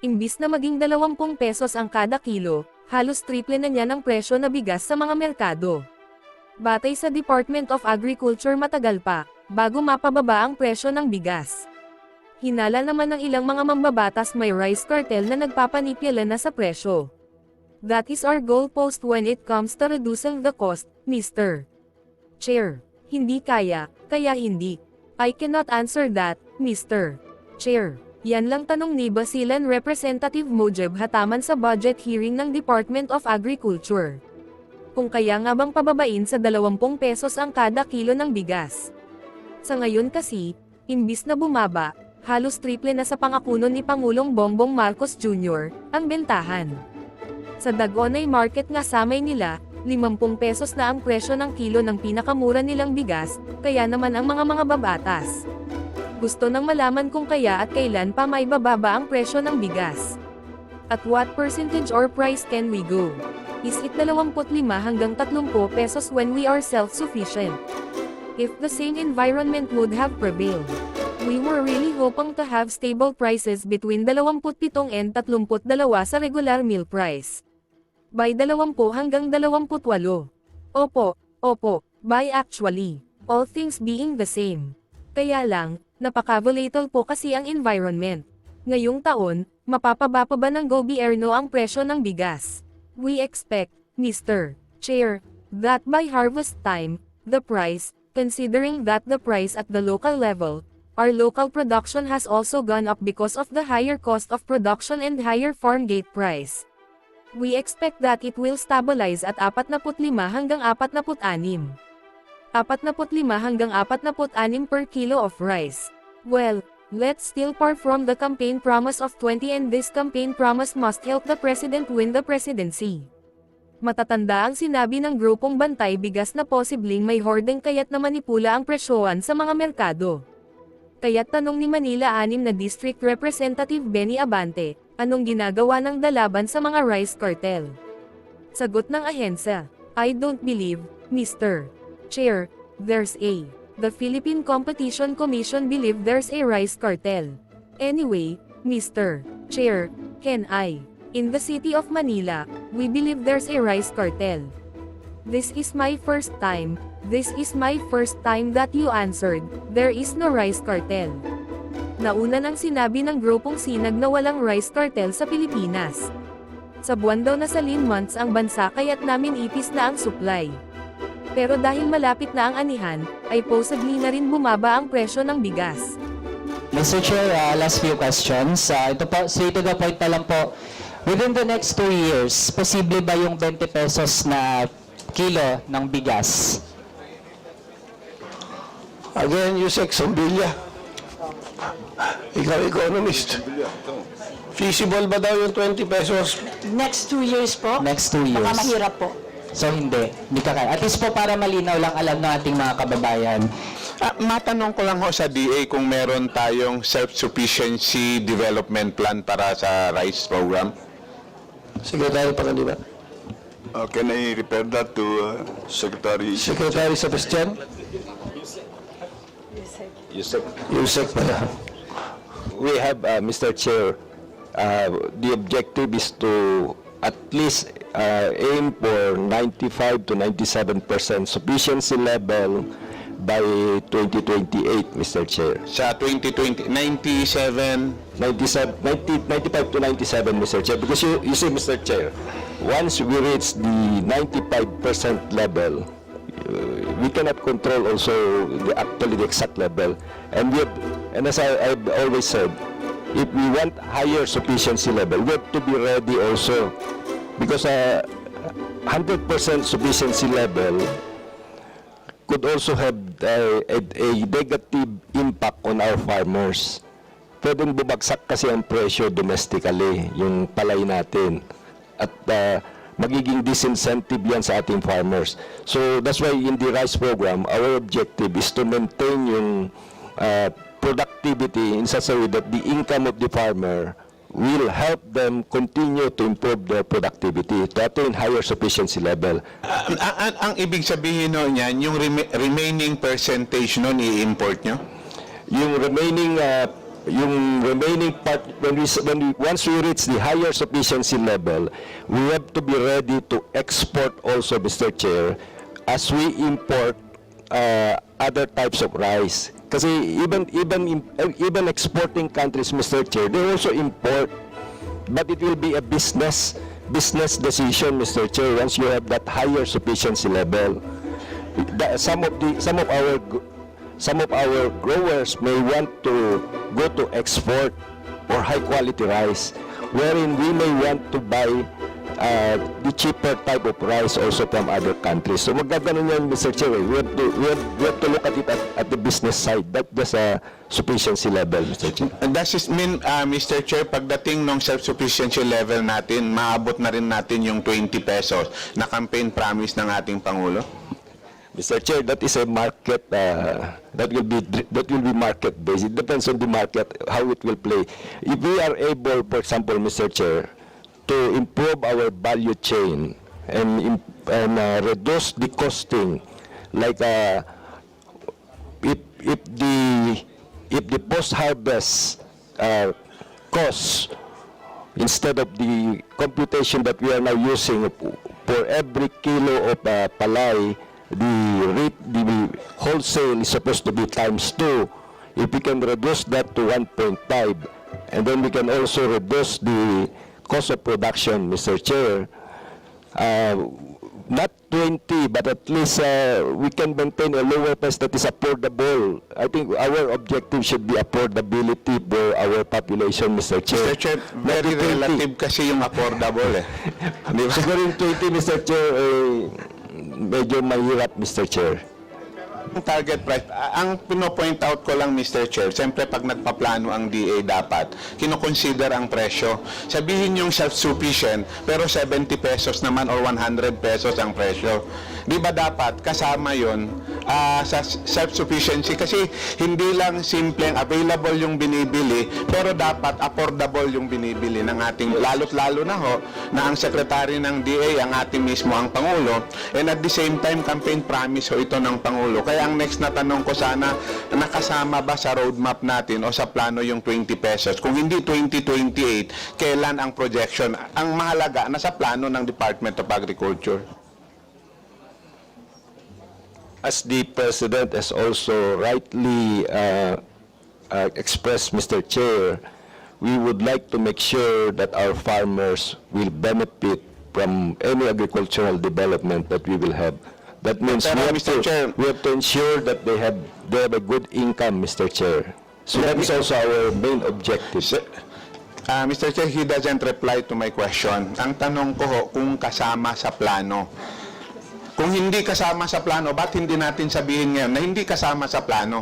Imbis na maging 20 pesos ang kada kilo, halos triple na niya ng presyo na bigas sa mga merkado. Batay sa Department of Agriculture matagal pa, bago mapababa ang presyo ng bigas. Hinala naman ng ilang mga mambabatas may rice cartel na nagpapanipyalan na sa presyo. That is our goalpost when it comes to reducing the cost, Mr. Chair. Hindi kaya hindi. I cannot answer that, Mr. Chair. Yan lang tanong ni Basilan Representative Mojeb Hataman sa budget hearing ng Department of Agriculture. Kung kaya nga bang pababain sa 20 pesos ang kada kilo ng bigas. Sa ngayon kasi, imbis na bumaba, halos triple na sa pangakuno ni Pangulong Bongbong Marcos Jr., ang bentahan. Sa Dagonay Market nga sa Maynila, 50 pesos na ang presyo ng kilo ng pinakamura nilang bigas, kaya naman ang mga babatas. Gusto nang malaman kung kaya at kailan pa may bababa ang presyo ng bigas. At what percentage or price can we go? Is it 25 hanggang 30 pesos when we are self-sufficient? If the same environment would have prevailed, we were really hoping to have stable prices between 27 and 32 sa regular meal price. By 20 hanggang 28. Opo, by actually, all things being the same. Kaya lang, napaka-volatile po kasi ang environment. Ngayong taon, mapapaba pa ba ng gobyerno ang presyo ng bigas? We expect, Mr. Chair, that by harvest time, the price, considering that the price at the local level, our local production has also gone up because of the higher cost of production and higher farm gate price. We expect that it will stabilize at 45 hanggang 46. 45 hanggang 46 per kilo of rice. Well, let's still par from the campaign promise of 20 and this campaign promise must help the President win the presidency. Matatanda ang sinabi ng grupong Bantay Bigas na posibleng may hoarding kaya't namanipula ang presyohan sa mga merkado. Kaya't tanong ni Manila 6 na District Representative Benny Abante, anong ginagawa ng dalaban sa mga rice cartel? Sagot ng ahensya, I don't believe, Mr. Chair, there's a. The Philippine Competition Commission believe there's a rice cartel. Anyway, Mr. Chair, can I? In the city of Manila, we believe there's a rice cartel. This is my first time that you answered, there is no rice cartel. Nauna nang sinabi ng grupong Sinag na walang rice cartel sa Pilipinas. Sa buwan daw na saline months ang bansa kaya't namin ipis na ang supply. Pero dahil malapit na ang anihan, ay possibly na rin bumaba ang presyo ng bigas. Mr. Chair, last few questions. Ito po, straight to the point na lang po. Within the next 2 years, posible ba yung 20 pesos na kilo ng bigas? Again, Yusek Sambilya. Ikaw, economist. Feasible ba daw yung 20 pesos? Next 2 years po? Next 2 years. Baka mahirap po. So hindi ka kaya. At least po para malinaw lang alam ng ating mga kababayan. Matanong ko lang ho sa DA kung meron tayong self-sufficiency development plan para sa rice program. Secretary Pangaliwa. Can I refer that to Secretary? Secretary Sebastian. Yusek pala. We have, Mr. Chair, the objective is to at least aim for 95 to 97% sufficiency level by 2028, Mr. Chair. Sa 2020, 97. 95 to 97, Mr. Chair. Because you see, Mr. Chair, once we reach the 95% level, we cannot control also the exact level. And as I've always said, if we want higher sufficiency level, we have to be ready also. Because 100% sufficiency level could also have a negative impact on our farmers. Pwedeng bumagsak kasi ang presyo domestically, yung palay natin. At magiging disincentive yan sa ating farmers. So that's why in the rice program, our objective is to maintain yung productivity in such a way that the income of the farmer will help them continue to improve their productivity to attain higher sufficiency level. Ang ibig sabihin no niyan, yung remaining percentage nun i-import nyo? Yung remaining yung remaining part, once we reach the higher sufficiency level, we have to be ready to export also, Mr. Chair, as we import other types of rice. Kasi even exporting countries, Mr. Chair, they also import. But it will be a business decision, Mr. Chair, once you have that higher sufficiency level. Some of our growers may want to go to export or high quality rice, wherein we may want to buy the cheaper type of rice also from other countries. So magaganon yan, Mr. Chair. We have to look at it at the business side, not just a sufficiency level, Mr. Chair. And does this mean, Mr. Chair, pagdating ng self-sufficiency level natin, maabot na rin natin yung 20 pesos na campaign promise ng ating Pangulo? Mr. Chair, that is a market, that will be market based. It depends on the market, how it will play. If we are able, for example, Mr. Chair, to improve our value chain and reduce the costing, like if the post-harvest cost, instead of the computation that we are now using for every kilo of palay, the wholesale is supposed to be ×2. If we can reduce that to 1.5, and then we can also reduce the cost of production, Mr. Chair, not 20, but at least we can maintain a lower price that is affordable. I think our objective should be affordability for our population, Mr. Chair. Mr. Chair, very Not 20. relative kasi yung affordable eh. Di ba? Siguro yung 20, Mr. Chair, medyo mahirap, Mr. Chair. Ang target price, ang pino-point out ko lang, Mr. Chair, siyempre pag nagpaplano ang DA dapat, kinoconsider ang presyo. Sabihin yung self-sufficient, pero 70 pesos naman or 100 pesos ang presyo. Di ba dapat kasama yon sa self-sufficiency? Kasi hindi lang simpleng available yung binibili, pero dapat affordable yung binibili ng ating, lalo't-lalo na ho, na ang sekretary ng DA, ang ating mismo ang Pangulo, and at the same time, campaign promise ho ito ng Pangulo. Kaya ang next na tanong ko sana, nakasama ba sa roadmap natin o sa plano yung 20 pesos? Kung hindi 2028, kailan ang projection? Ang mahalaga, nasa plano ng Department of Agriculture. As the President has also rightly expressed, Mr. Chair, we would like to make sure that our farmers will benefit from any agricultural development that we will have. That means Pero, Mr. Chair, we have to ensure that they have a good income, Mr. Chair. So that is also our main objective. Mr. Chair, he doesn't reply to my question. Ang tanong ko ho, kung kasama sa plano. Kung hindi kasama sa plano, ba't hindi natin sabihin ngayon na hindi kasama sa plano?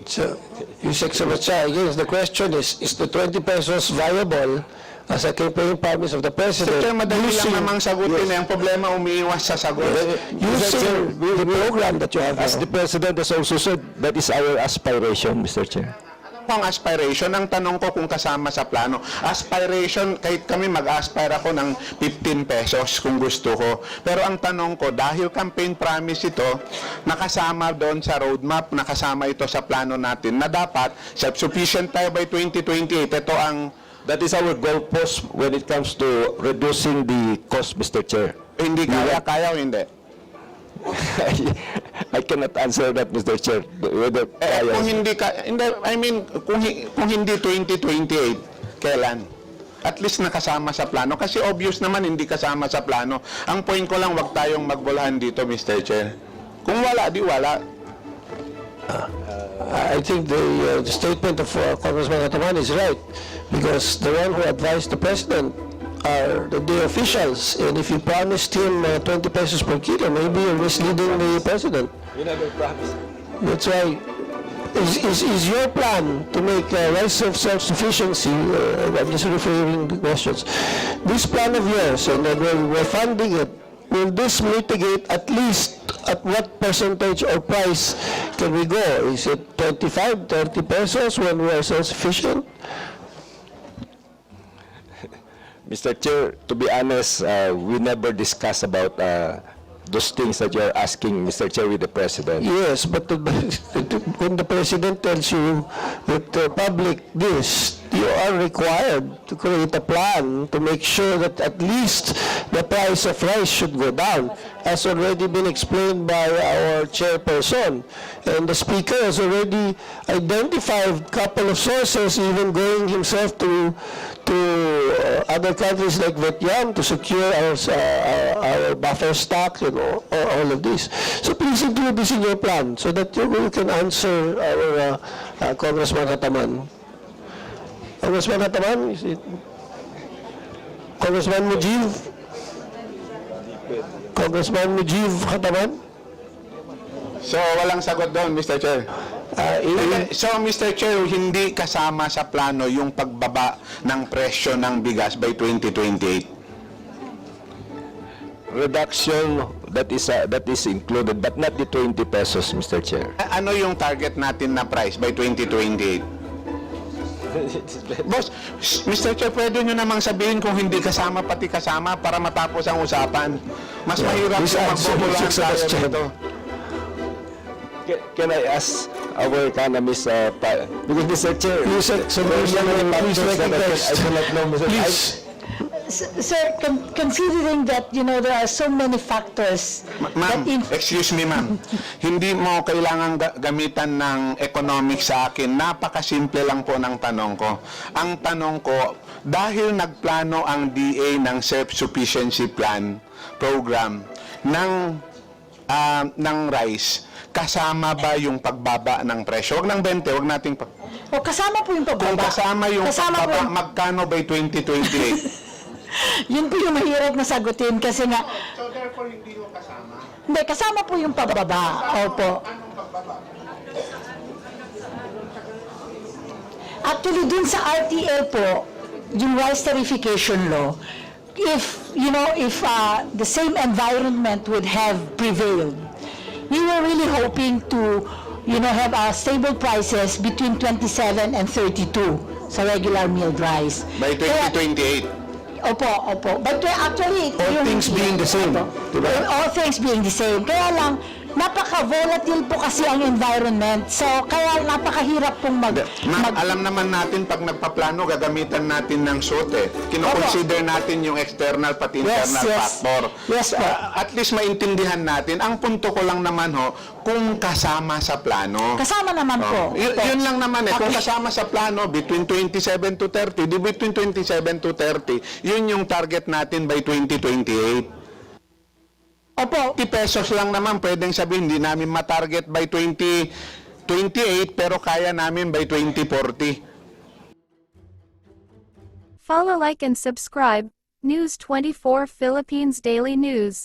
So, Yusek Sabatsa, again, the question is the 20 pesos viable as a campaign promise of the President? Mr. Chair, madali lang using- namang sagutin eh. Ang problema, umiiwas sa sagot. Using the program that you have As now. the President has also said, that is our aspiration, Mr. Chair. Ang aspiration, ang tanong ko kung kasama sa plano. Aspiration, kahit kami mag-aspire ako ng 15 pesos kung gusto ko. Pero ang tanong ko, dahil campaign promise ito, nakasama doon sa roadmap, nakasama ito sa plano natin na dapat self-sufficient tayo by 2028. Ito ang That is our goal post when it comes to reducing the cost, Mr. Chair. hindi kaya o hindi. I cannot answer that, Mr. Chair. Whether Kung hindi I mean, kung hindi 2028, kailan? At least nakasama sa plano. Kasi obvious naman hindi kasama sa plano. Ang point ko lang, wag tayong magbulahan dito, Mr. Chair. Kung wala, di wala. I think the statement of Congressman Cataman is right, because the one who advised the President are the officials, and if you promised him 20 pesos per kilo, maybe you're misleading the President. We never promised. That's why, is your plan to make rice of self-sufficiency, I'm just referring to questions, this plan of yours, and then we're funding it, will this mitigate at least at what percentage or price can we go? Is it 25, 30 pesos when we are self-sufficient? Mr. Chair, to be honest, we never discuss about those things that you're asking, Mr. Chair, with the President. Yes, but when the president tells you that the public this, you are required to create a plan to make sure that at least the price of rice should go down, as already been explained by our chairperson. And the speaker has already identified a couple of sources, even going himself to other countries like Vietnam to secure our buffer stock, all of this. So please include this in your plan so that you can answer our Congressman Hataman. Congressman Hataman, is it? Congressman Mujib? Congressman Mujib Hataman? So, walang sagot doon, Mr. Chair. So, Mr. Chair, hindi kasama sa plano yung pagbaba ng presyo ng bigas by 2028. Reduction, that is included, but not the 20 pesos, Mr. Chair. Ano yung target natin na price by 2028? Boss, Mr. Chair, pwede nyo namang sabihin kung hindi kasama, pati kasama para matapos ang usapan. Mas mahirap This yung answer magbobolaan is tayo successful. dito. Can I ask our economist, because Mr. Chair, Please, there's so many please factors that recognize. I do not know, Mr. Please. Sir, considering that, there are so many factors Ma'am, that excuse me ma'am. Hindi mo kailangan gamitan ng economics sa akin. Napakasimple lang po ng tanong ko. Ang tanong ko, dahil nagplano ang DA ng self-sufficiency plan program ng rice, kasama ba yung pagbaba ng presyo? Huwag ng 20, huwag nating o kasama po yung pagbaba. Kung kasama yung Kasama po pagbaba, yung- magkano by 2028? Yun po yung mahirap na sagutin kasi nga, So therefore, hindi mo kasama. hindi, kasama po yung pagbaba. Opo. Actually, dun sa RTL po, yung rice tarification law, if the same environment would have prevailed, we were really hoping to, have stable prices between 27 and 32 sa regular milled rice. By 2028. Opo. But actually, All things being the same, diba? All things being the same. Kaya lang, napaka-volatile po kasi ang environment. So, kaya napakahirap pong Ma'am, alam naman natin pag nagpaplano, gagamitan natin ng SOTE. Kino-consider natin yung external pati internal factor. Yes po. At least maintindihan natin. Ang punto ko lang naman kung kasama sa plano. Kasama naman po. Yun lang naman Kung kasama sa plano, between 27 to 30, between 27 to 30, yun yung target natin by 2028. Opo. 50 pesos lang naman, pwedeng sabihin, hindi namin matarget by 2028, pero kaya namin by 2040. Follow, like and subscribe, News 24 Philippines Daily News.